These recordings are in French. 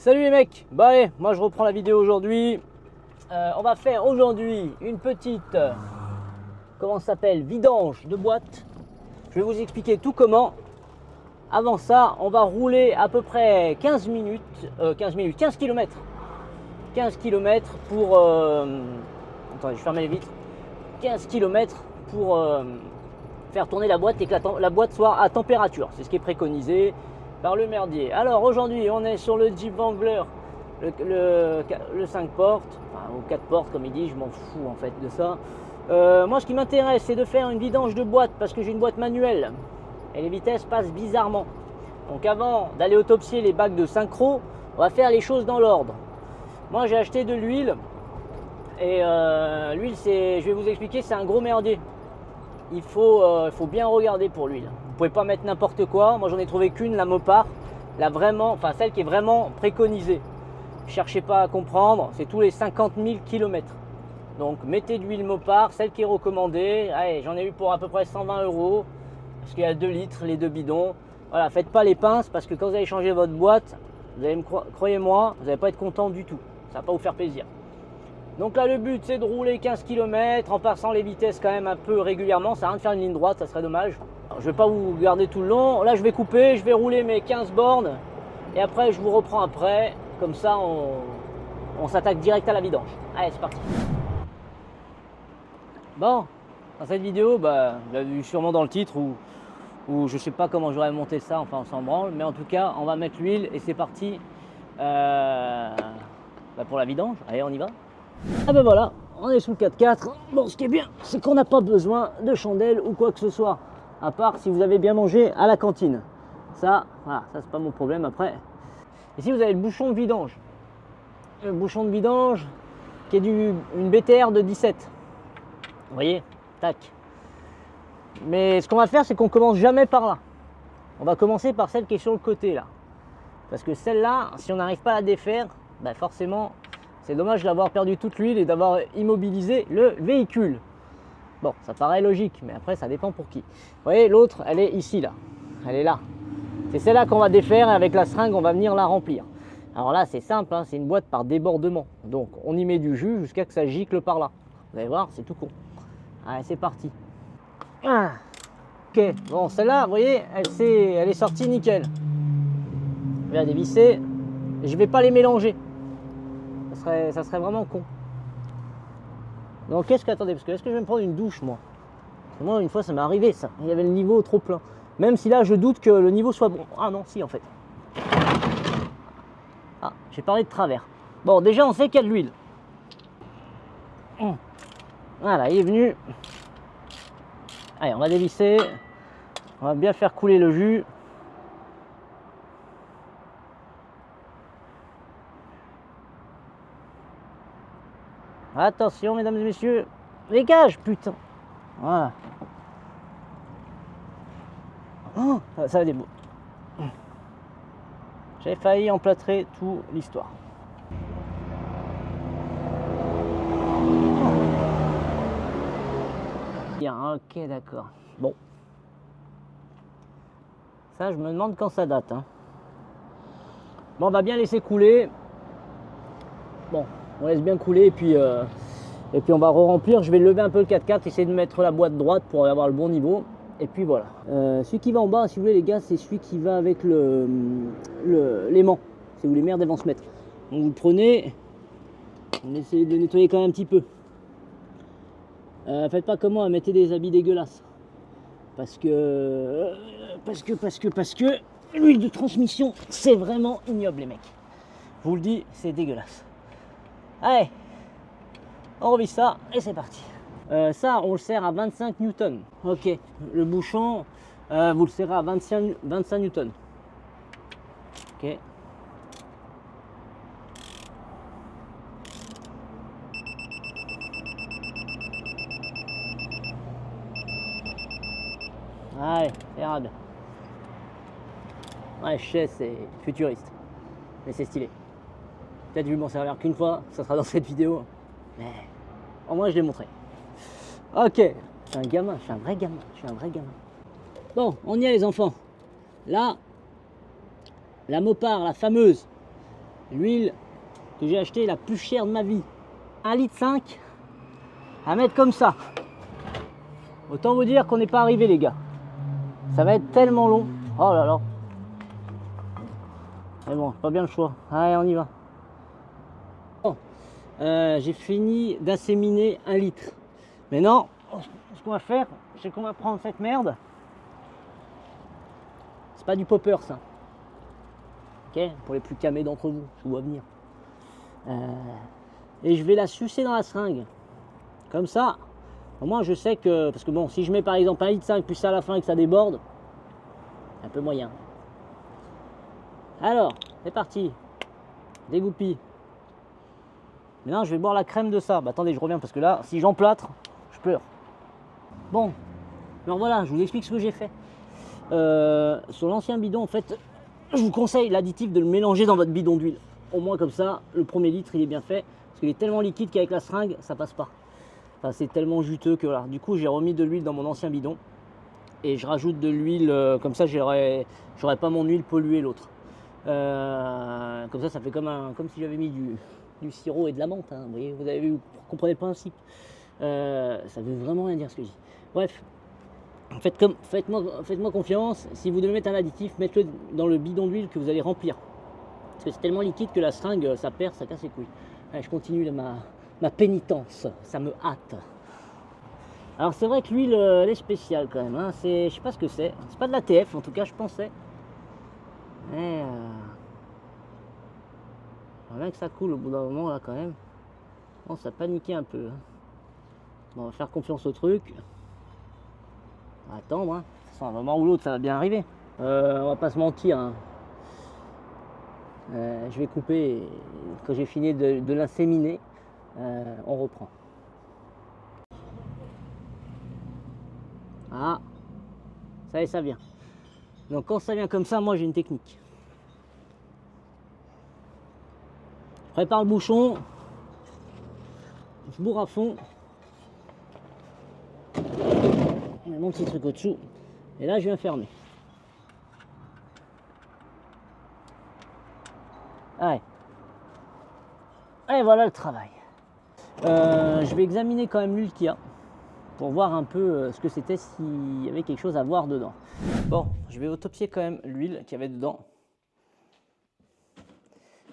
Salut les mecs, bah allez, moi je reprends la vidéo aujourd'hui. On va faire aujourd'hui une petite, comment ça s'appelle, vidange de boîte. Je vais vous expliquer tout comment. Avant ça, on va rouler à peu près 15 km. 15 km pour... attendez, je ferme les vitres. 15 km pour faire tourner la boîte et que la boîte soit à température. C'est ce qui est préconisé par le merdier. Alors aujourd'hui, on est sur le Jeep Wrangler, le 5 portes, enfin, ou 4 portes comme il dit, je m'en fous en fait de ça. Moi, ce qui m'intéresse, c'est de faire une vidange de boîte parce que j'ai une boîte manuelle et les vitesses passent bizarrement. Donc avant d'aller autopsier les bacs de synchro, on va faire les choses dans l'ordre. Moi, j'ai acheté de l'huile et l'huile, je vais vous expliquer, c'est un gros merdier. Il faut bien regarder pour l'huile. Vous pouvez pas mettre n'importe quoi. Moi, j'en ai trouvé qu'une, la Mopar, celle qui est vraiment préconisée. Cherchez pas à comprendre, c'est tous les 50 000 km. Donc mettez de l'huile Mopar, celle qui est recommandée. Allez, j'en ai eu pour à peu près 120 €, parce qu'il y a 2 litres, les 2 bidons. Voilà, faites pas les pinces, parce que quand vous allez changer votre boîte, vous allez croyez-moi, vous n'allez pas être content du tout. Ça va pas vous faire plaisir. Donc là, le but, c'est de rouler 15 km en passant les vitesses quand même un peu régulièrement. Ça sert à rien de faire une ligne droite, ça serait dommage. Alors, je vais pas vous garder tout le long. Là, je vais couper, je vais rouler mes 15 bornes. Et après, je vous reprends après. Comme ça, on s'attaque direct à la vidange. Allez, c'est parti. Bon, dans cette vidéo, vous l'avez vu sûrement dans le titre ou je sais pas comment j'aurais monté ça, enfin on s'en branle. Mais en tout cas, on va mettre l'huile et c'est parti pour la vidange. Allez, on y va. Ah ben voilà, on est sous le 4x4. Bon, ce qui est bien, c'est qu'on n'a pas besoin de chandelle ou quoi que ce soit. À part si vous avez bien mangé à la cantine. Ça, voilà, ça c'est pas mon problème après. Ici, vous avez le bouchon de vidange. Le bouchon de vidange qui est une BTR de 17. Vous voyez, tac. Mais ce qu'on va faire, c'est qu'on commence jamais par là. On va commencer par celle qui est sur le côté là. Parce que celle-là, si on n'arrive pas à la défaire, forcément, c'est dommage d'avoir perdu toute l'huile et d'avoir immobilisé le véhicule. Bon, ça paraît logique, mais après, ça dépend pour qui. Vous voyez, l'autre, elle est ici, là. Elle est là. C'est celle-là qu'on va défaire et avec la seringue, on va venir la remplir. Alors là, c'est simple, hein, c'est une boîte par débordement. Donc, on y met du jus jusqu'à que ça gicle par là. Vous allez voir, c'est tout con. Allez, c'est parti. Ah, ok, bon, celle-là, vous voyez, elle est sortie nickel. Je vais la dévisser. Et je ne vais pas les mélanger. Ça serait vraiment con. Donc qu'est-ce que, attendez, parce que est-ce que je vais me prendre une douche moi? Moi une fois ça m'est arrivé ça, il y avait le niveau trop plein. Même si là je doute que le niveau soit bon. Ah non, si en fait. Ah, j'ai parlé de travers. Bon, déjà on sait qu'il y a de l'huile. Voilà, il est venu. Allez, on va dévisser. On va bien faire couler le jus. Attention, mesdames et messieurs, dégage, putain. Voilà. Oh, ça va des beaux. J'ai failli emplâtrer toute l'histoire. Bien, ok, d'accord. Bon. Ça, je me demande quand ça date. Hein. Bon, on va bien laisser couler. Bon. On laisse bien couler et puis on va re-remplir. Je vais lever un peu le 4x4, essayer de mettre la boîte droite pour avoir le bon niveau. Et puis voilà. Celui qui va en bas, si vous voulez les gars, c'est celui qui va avec l'aimant. C'est où les merdes vont se mettre. Donc vous le prenez, on essaie de nettoyer quand même un petit peu. Faites pas comme moi, mettez des habits dégueulasses. Parce que l'huile de transmission, c'est vraiment ignoble les mecs. Je vous le dis, c'est dégueulasse. Allez, on revit ça et c'est parti. Ça, on le serre à 25 newtons. Ok, le bouchon, vous le serrez à 25 newtons. Ok. Allez, c'est rad. Ouais, je sais, c'est futuriste. Mais c'est stylé. Peut-être que je vais m'en servir qu'une fois, ça sera dans cette vidéo. Mais au moins je l'ai montré. Ok, je suis un gamin, je suis un vrai gamin. Bon, on y est les enfants. Là, la Mopar, la fameuse, l'huile que j'ai achetée la plus chère de ma vie. 1,5 litre à mettre comme ça. Autant vous dire qu'on n'est pas arrivé les gars. Ça va être tellement long. Oh là là. Mais bon, pas bien le choix. Allez, on y va. Bon, j'ai fini d'inséminer 1 litre. Maintenant, ce qu'on va faire, c'est qu'on va prendre cette merde. C'est pas du popper ça. Ok, pour les plus camés d'entre vous, je vous vois venir. Et je vais la sucer dans la seringue. Comme ça, au moins je sais que, parce que bon, si je mets par exemple 1,5 litre puis ça à la fin et que ça déborde, un peu moyen. Alors, c'est parti. Dégoupille. Maintenant, je vais boire la crème de ça. Bah, attendez, je reviens parce que là, si j'emplâtre, je pleure. Bon, alors voilà, je vous explique ce que j'ai fait. Sur l'ancien bidon, en fait, je vous conseille l'additif de le mélanger dans votre bidon d'huile. Au moins comme ça, le premier litre, il est bien fait. Parce qu'il est tellement liquide qu'avec la seringue, ça passe pas. Enfin, c'est tellement juteux que voilà. Du coup, j'ai remis de l'huile dans mon ancien bidon. Et je rajoute de l'huile, comme ça, j'aurais pas mon huile polluée l'autre. Comme ça fait comme si j'avais mis du sirop et de la menthe. Hein. Vous voyez, vous avez vu, vous comprenez le principe. Ça veut vraiment rien dire ce que je dis. Bref, faites-moi confiance. Si vous devez mettre un additif, mettez-le dans le bidon d'huile que vous allez remplir. Parce que c'est tellement liquide que la seringue, ça perd, ça casse les couilles. Allez, je continue ma pénitence, ça me hâte. Alors c'est vrai que l'huile, elle est spéciale quand même. Hein. Je sais pas ce que c'est. C'est pas de l'ATF, en tout cas, je pensais. Mais bien que ça coule au bout d'un moment là quand même. Bon, ça paniquait un peu. Hein. Bon, on va faire confiance au truc. On va attendre. Hein. De toute façon, un moment ou l'autre, ça va bien arriver. On va pas se mentir. Hein. Je vais couper. Et quand j'ai fini de l'inséminer, on reprend. Ah, ça y est, ça vient. Donc quand ça vient comme ça, moi j'ai une technique. Je prépare le bouchon. Je bourre à fond. Je mets mon petit truc au-dessous. Et là, je viens fermer. Allez. Et voilà le travail. Je vais examiner quand même l'huile qu'il y a. Pour voir un peu ce que c'était, s'il y avait quelque chose à voir dedans. Bon, je vais autopsier quand même l'huile qu'il y avait dedans.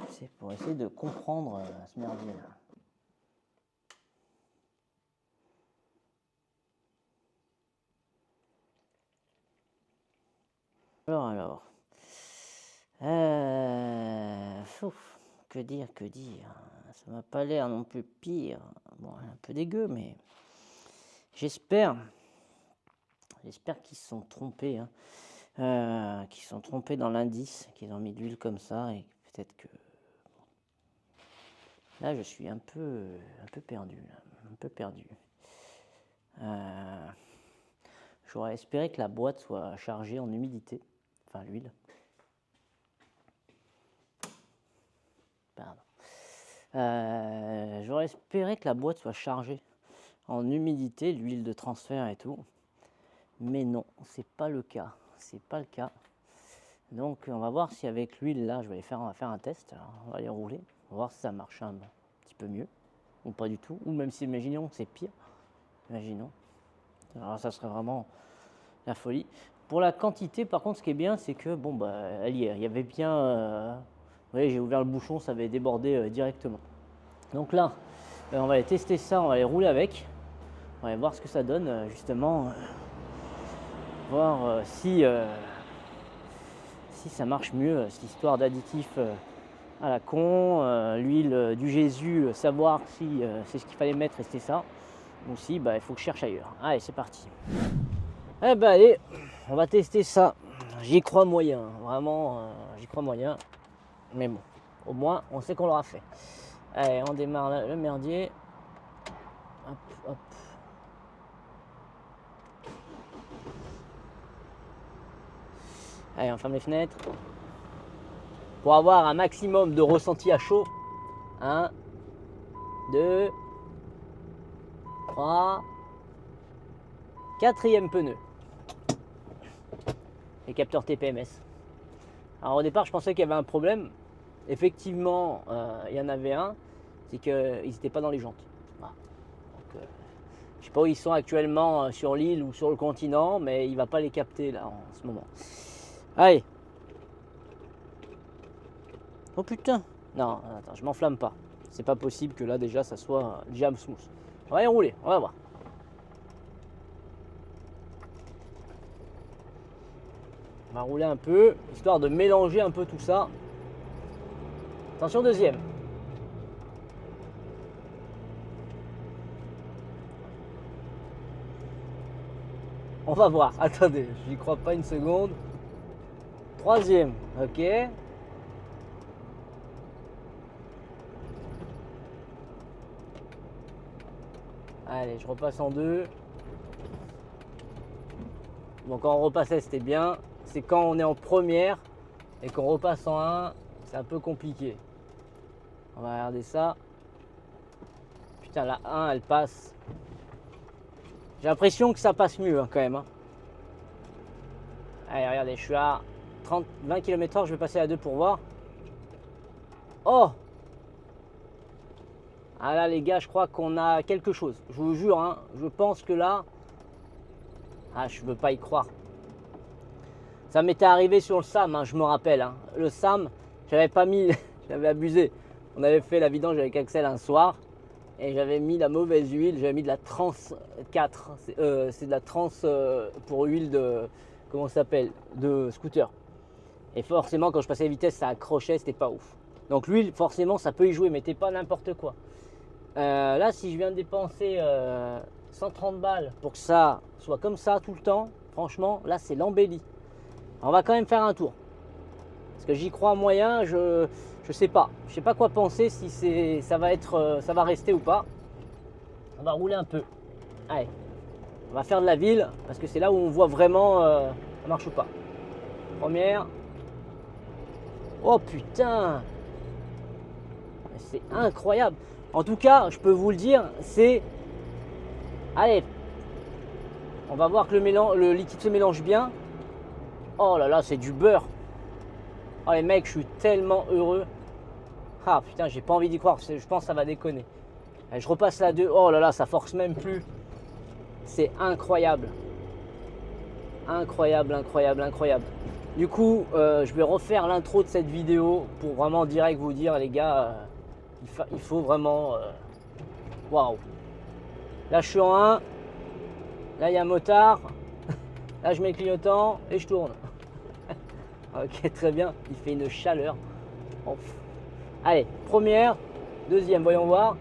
C'est pour essayer de comprendre ce merdier là. Alors. Que dire. Ça m'a pas l'air non plus pire. Bon, un peu dégueu, mais j'espère qu'ils se sont trompés. Hein. Qu'ils se sont trompés dans l'indice, qu'ils ont mis de l'huile comme ça, et peut-être que... Là, je suis un peu perdu. Là. Un peu perdu. J'aurais espéré que la boîte soit chargée en humidité. Enfin, l'huile. Pardon. J'aurais espéré que la boîte soit chargée en humidité, l'huile de transfert et tout. Mais non, c'est pas le cas. C'est pas le cas. Donc, on va voir si avec l'huile là, on va faire un test. Alors, on va les rouler. On va voir si ça marche un petit peu mieux. Ou pas du tout. Ou même si, imaginons que c'est pire. Imaginons. Alors, ça serait vraiment la folie. Pour la quantité, par contre, ce qui est bien, c'est que, bon, bah, elle y est. Il y avait bien... vous voyez, j'ai ouvert le bouchon, ça avait débordé directement. Donc là, on va aller tester ça, on va aller rouler avec. On va aller voir ce que ça donne, justement. Voir si ça marche mieux, cette histoire d'additif à la con, l'huile du Jésus, savoir si c'est ce qu'il fallait mettre et c'était ça. Ou si, bah, il faut que je cherche ailleurs. Allez, c'est parti. Eh ben allez, on va tester ça. J'y crois moyen, vraiment, j'y crois moyen. Mais bon, au moins, on sait qu'on l'aura fait. Allez, on démarre le merdier. Hop, hop. Allez, on ferme les fenêtres. Pour avoir un maximum de ressenti à chaud. 1, 2, 3, 4e pneu. Les capteurs TPMS. Alors au départ, je pensais qu'il y avait un problème. effectivement, il y en avait un, c'est qu'ils n'étaient pas dans les jantes. Voilà. Donc, je ne sais pas où ils sont actuellement sur l'île ou sur le continent, mais il ne va pas les capter là en ce moment. Allez. Oh putain. Non, attends, je m'enflamme pas. C'est pas possible que là déjà ça soit jam smooth. On va y rouler, on va voir. On va rouler un peu, histoire de mélanger un peu tout ça. Attention, deuxième. On va voir. Attendez, j'y crois pas une seconde. Troisième, ok. Allez, je repasse en deux. Bon, quand on repassait, c'était bien. C'est quand on est en première et qu'on repasse en un, c'est un peu compliqué. On va regarder ça. Putain, la 1, elle passe. J'ai l'impression que ça passe mieux hein, quand même. Hein. Allez, regardez, je suis à 20 km/h, je vais passer à 2 pour voir. Oh! Ah là, les gars, je crois qu'on a quelque chose. Je vous jure, hein, je pense que là... Ah, je veux pas y croire. Ça m'était arrivé sur le SAM, hein, je me rappelle. Hein. Le SAM, j'avais pas mis... j'avais abusé. On avait fait la vidange avec Axel un soir. Et j'avais mis la mauvaise huile. J'avais mis de la Trans 4. C'est de la Trans pour huile de... Comment ça s'appelle? De scooter. Et forcément, quand je passais la vitesse, ça accrochait, c'était pas ouf. Donc l'huile, forcément, ça peut y jouer, mais t'es pas n'importe quoi. Là, si je viens de dépenser 130 balles pour que ça soit comme ça tout le temps, franchement, là, c'est l'embellie. On va quand même faire un tour. Parce que j'y crois moyen, je sais pas. Je sais pas quoi penser, si ça va rester ou pas. On va rouler un peu. Allez, on va faire de la ville, parce que c'est là où on voit vraiment ça marche ou pas. Première. Oh putain! C'est incroyable. En tout cas, je peux vous le dire, c'est... Allez, on va voir que le liquide se mélange bien. Oh là là, c'est du beurre. Oh les mecs, je suis tellement heureux. Ah putain, j'ai pas envie d'y croire, je pense que ça va déconner. Allez, je repasse la 2. Oh là là, ça force même plus. C'est incroyable. Incroyable, incroyable, incroyable. Du coup, je vais refaire l'intro de cette vidéo pour vraiment direct vous dire, les gars, il faut vraiment... Waouh. Là, je suis en 1. Là, il y a un motard. Là, je mets le clignotant et je tourne. Ok, très bien. Il fait une chaleur. Oh. Allez, première. Deuxième, voyons voir.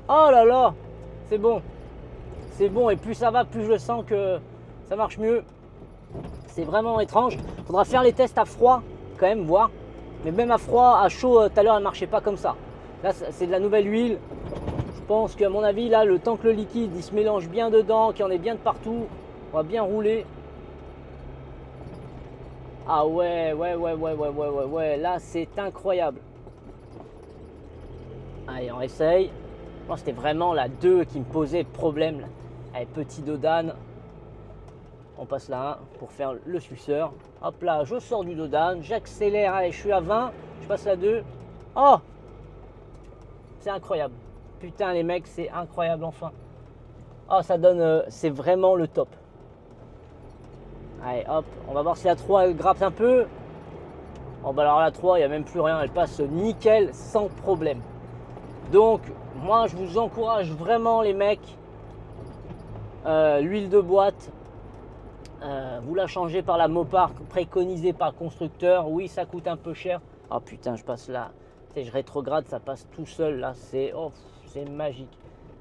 Oh là là, c'est bon. C'est bon. Et plus ça va, plus je sens que ça marche mieux. C'est vraiment étrange. Faudra faire les tests à froid, quand même, voir. Mais même à froid, à chaud, tout à l'heure, elle ne marchait pas comme ça. Là, c'est de la nouvelle huile. Je pense qu'à mon avis, là, le temps que le liquide il se mélange bien dedans, qu'il y en ait bien de partout, on va bien rouler. Ah ouais, ouais. Là, c'est incroyable. Allez, on essaye. Moi, c'était vraiment la 2 qui me posait problème. Là. Allez, petit dodane. On passe la 1 pour faire le suceur. Hop là, je sors du dodane, j'accélère. Allez, je suis à 20. Je passe la 2. Oh! C'est incroyable. Putain, les mecs, c'est incroyable enfin. Oh, ça donne... c'est vraiment le top. Allez, hop. On va voir si la 3, elle grappe un peu. Oh, bah alors la 3, il n'y a même plus rien. Elle passe nickel, sans problème. Donc, moi, je vous encourage vraiment, les mecs. L'huile de boîte, vous la changez par la Mopar préconisée par le constructeur. Oui, ça coûte un peu cher. Oh putain, je passe là. Tu sais, je rétrograde, ça passe tout seul là. C'est magique.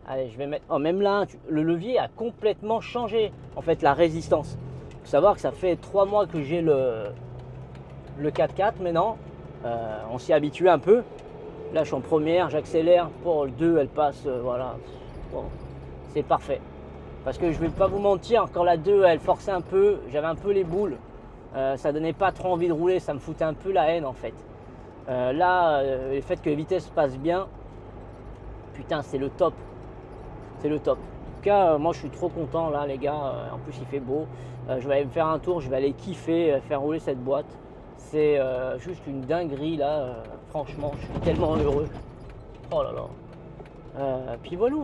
Allez, je vais mettre. Oh, même là, le levier a complètement changé. En fait, la résistance. Il faut savoir que ça fait 3 mois que j'ai le 4x4 maintenant. On s'y est habitué un peu. Là, je suis en première, j'accélère. Pour le 2, elle passe. Voilà. Bon, c'est parfait. Parce que je vais pas vous mentir, quand la 2 elle forçait un peu, j'avais un peu les boules, ça donnait pas trop envie de rouler, ça me foutait un peu la haine en fait. Là, le fait que les vitesses passent bien, putain c'est le top, c'est le top. En tout cas, moi je suis trop content là les gars, en plus il fait beau, je vais aller me faire un tour, je vais aller kiffer, faire rouler cette boîte, C'est juste une dinguerie là, franchement, je suis tellement heureux. Oh là là. Puis voilà.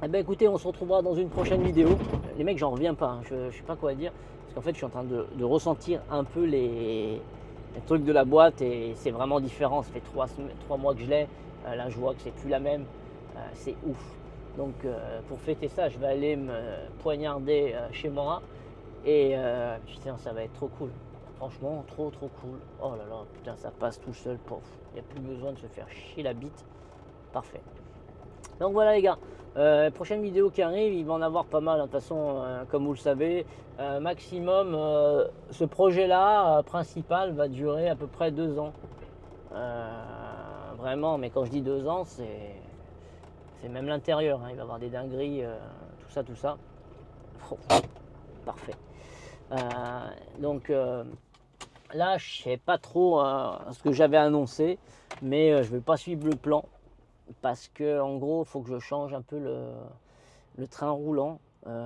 Eh ben écoutez, on se retrouvera dans une prochaine vidéo. Les mecs, j'en reviens pas, hein. Je sais pas quoi dire. Parce qu'en fait, je suis en train de ressentir un peu les trucs de la boîte et c'est vraiment différent. Ça fait 3 mois que je l'ai. Là, je vois que c'est plus la même. C'est ouf. Donc, pour fêter ça, je vais aller me poignarder chez moi. Et putain, ça va être trop cool. Franchement, trop cool. Oh là là, putain, ça passe tout seul. Il n'y a plus besoin de se faire chier la bite. Parfait. Donc voilà les gars, prochaine vidéo qui arrive, il va en avoir pas mal, hein. De toute façon, comme vous le savez, maximum, ce projet-là, principal, va durer à peu près 2 ans. Vraiment, mais quand je dis 2 ans, c'est même l'intérieur, hein. Il va y avoir des dingueries, tout ça. Oh, parfait. Donc là, je sais pas trop ce que j'avais annoncé, mais je vais pas suivre le plan. Parce que en gros, il faut que je change un peu le train roulant.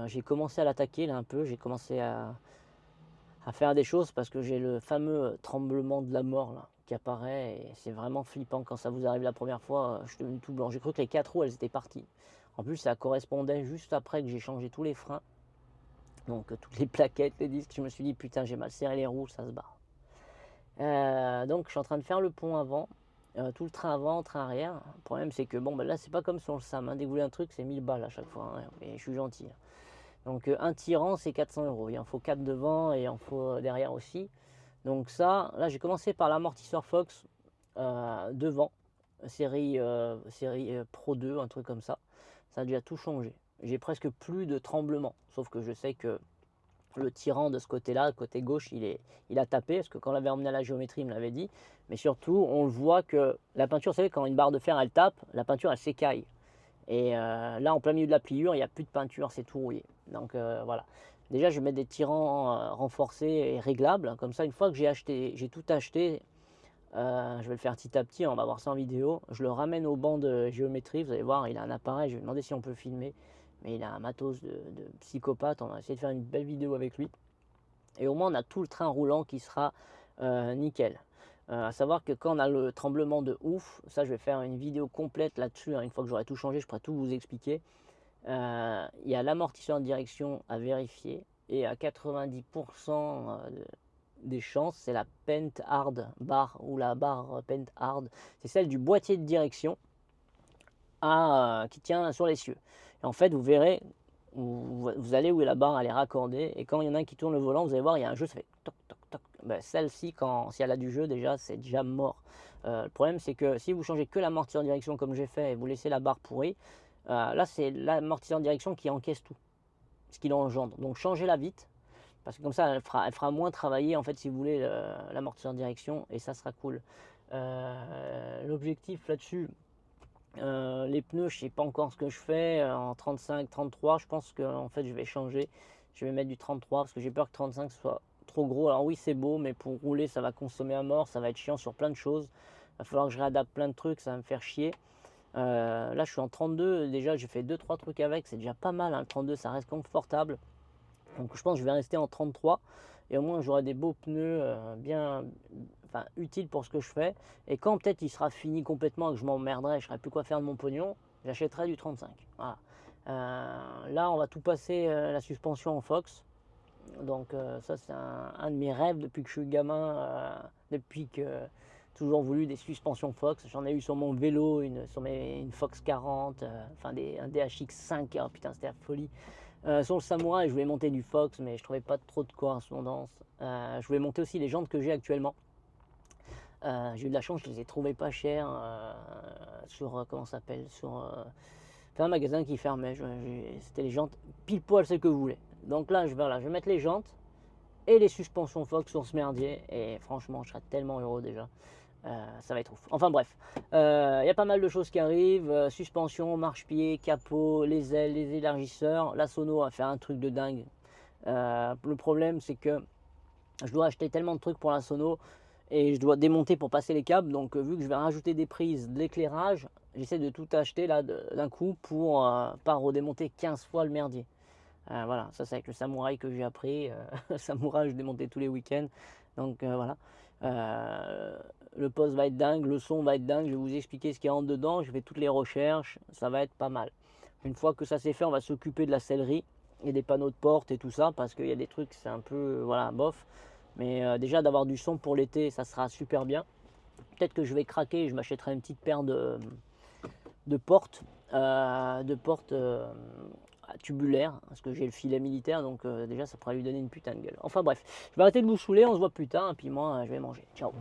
J'ai commencé à l'attaquer là un peu, j'ai commencé à faire des choses parce que j'ai le fameux tremblement de la mort là, qui apparaît et c'est vraiment flippant quand ça vous arrive la première fois. Je suis devenu tout blanc. J'ai cru que les 4 roues elles étaient parties. En plus, ça correspondait juste après que j'ai changé tous les freins. Donc toutes les plaquettes, les disques, je me suis dit putain, j'ai mal serré les roues, ça se barre. Donc je suis en train de faire le pont avant. Tout le train avant, train arrière. Le problème c'est que bon, ben là c'est pas comme sur le SAM, hein. Dès que vous voulez un truc, c'est 1000 balles à chaque fois, hein. Et je suis gentil, hein. Donc un tirant c'est 400 euros. Il en faut 4 devant et il en faut derrière aussi. Donc ça, là j'ai commencé par l'amortisseur Fox devant, série Pro 2, un truc comme ça. Ça a déjà tout changé. J'ai presque plus de tremblement. Sauf que je sais que le tirant de ce côté-là, côté gauche, il a tapé, parce que quand on l'avait emmené à la géométrie, il me l'avait dit. Mais surtout, on le voit que la peinture, vous savez, quand une barre de fer, elle tape, la peinture, elle s'écaille. Et là, en plein milieu de la pliure, il n'y a plus de peinture, c'est tout rouillé. Donc voilà. Déjà, je vais mettre des tirants renforcés et réglables. Comme ça, une fois que j'ai tout acheté, je vais le faire petit à petit, on va voir ça en vidéo. Je le ramène au banc de géométrie, vous allez voir, il a un appareil, je vais demander si on peut filmer. Mais il a un matos de psychopathe, on va essayer de faire une belle vidéo avec lui. Et au moins on a tout le train roulant qui sera nickel. À savoir que quand on a le tremblement de ouf, ça je vais faire une vidéo complète là-dessus, hein. Une fois que j'aurai tout changé, je pourrai tout vous expliquer. Il y a l'amortisseur de direction à vérifier et à 90% des chances, c'est la Pent Hard barre ou la barre Pent Hard. C'est celle du boîtier de direction qui tient sur l'essieu. Et en fait, vous verrez, vous allez où la barre elle est raccordée et quand il y en a un qui tourne le volant, vous allez voir, il y a un jeu, ça fait toc toc toc. Ben, celle-ci, si elle a du jeu déjà, c'est déjà mort. Le problème, c'est que si vous changez que l'amortisseur de direction comme j'ai fait et vous laissez la barre pourrie, là c'est l'amortisseur de direction qui encaisse tout, ce qu'il engendre. Donc changez-la vite, parce que comme ça elle fera moins travailler en fait si vous voulez l'amortisseur de direction et ça sera cool. L'objectif là-dessus, les pneus, je sais pas encore ce que je fais en 35, 33. Je pense que en fait je vais changer. Je vais mettre du 33 parce que j'ai peur que 35 soit trop gros. Alors oui, c'est beau, mais pour rouler, ça va consommer à mort. Ça va être chiant sur plein de choses. Il va falloir que je réadapte plein de trucs. Ça va me faire chier. Là, je suis en 32. Déjà, j'ai fait 2-3 trucs avec. C'est déjà pas mal, hein. Le 32, ça reste confortable. Donc je pense que je vais rester en 33 et au moins j'aurai des beaux pneus bien utiles pour ce que je fais. Et quand peut-être il sera fini complètement et que je m'emmerderai, je ne saurai plus quoi faire de mon pognon, j'achèterai du 35. Voilà. Là, on va tout passer la suspension en Fox. Donc ça, c'est un de mes rêves depuis que je suis gamin, depuis que toujours voulu des suspensions Fox. J'en ai eu sur mon vélo, une Fox 40, un DHX 5, oh, putain, c'était la folie. Sur le Samouraï, je voulais monter du Fox, mais je trouvais pas trop de correspondance. Je voulais monter aussi les jantes que j'ai actuellement. J'ai eu de la chance, je les ai trouvées pas chères sur, comment ça s'appelle, sur un magasin qui fermait. C'était les jantes pile poil celles que vous voulez. Donc là, je vais mettre les jantes et les suspensions Fox sur ce merdier. Et franchement, je serais tellement heureux déjà. Ça va être ouf. Enfin bref, il y a pas mal de choses qui arrivent. Suspension, marche-pied, capot, les ailes, les élargisseurs. La sono a fait un truc de dingue. Le problème, c'est que je dois acheter tellement de trucs pour la sono et je dois démonter pour passer les câbles. Donc vu que je vais rajouter des prises, de l'éclairage, j'essaie de tout acheter là d'un coup pour pas redémonter 15 fois le merdier. Voilà, ça c'est avec le Samouraï que j'ai appris. Samouraï, je démontais tous les week-ends. Donc voilà. Le poste va être dingue, le son va être dingue, je vais vous expliquer ce qu'il y a en dedans, je fais toutes les recherches, ça va être pas mal. Une fois que ça c'est fait, on va s'occuper de la sellerie et des panneaux de porte et tout ça, parce qu'il y a des trucs, c'est un peu, voilà, bof. Mais déjà d'avoir du son pour l'été, ça sera super bien. Peut-être que je vais craquer et je m'achèterai une petite paire de portes, tubulaires, parce que j'ai le filet militaire, donc déjà ça pourrait lui donner une putain de gueule. Enfin bref, je vais arrêter de vous saouler, on se voit plus tard, et puis moi je vais manger. Ciao.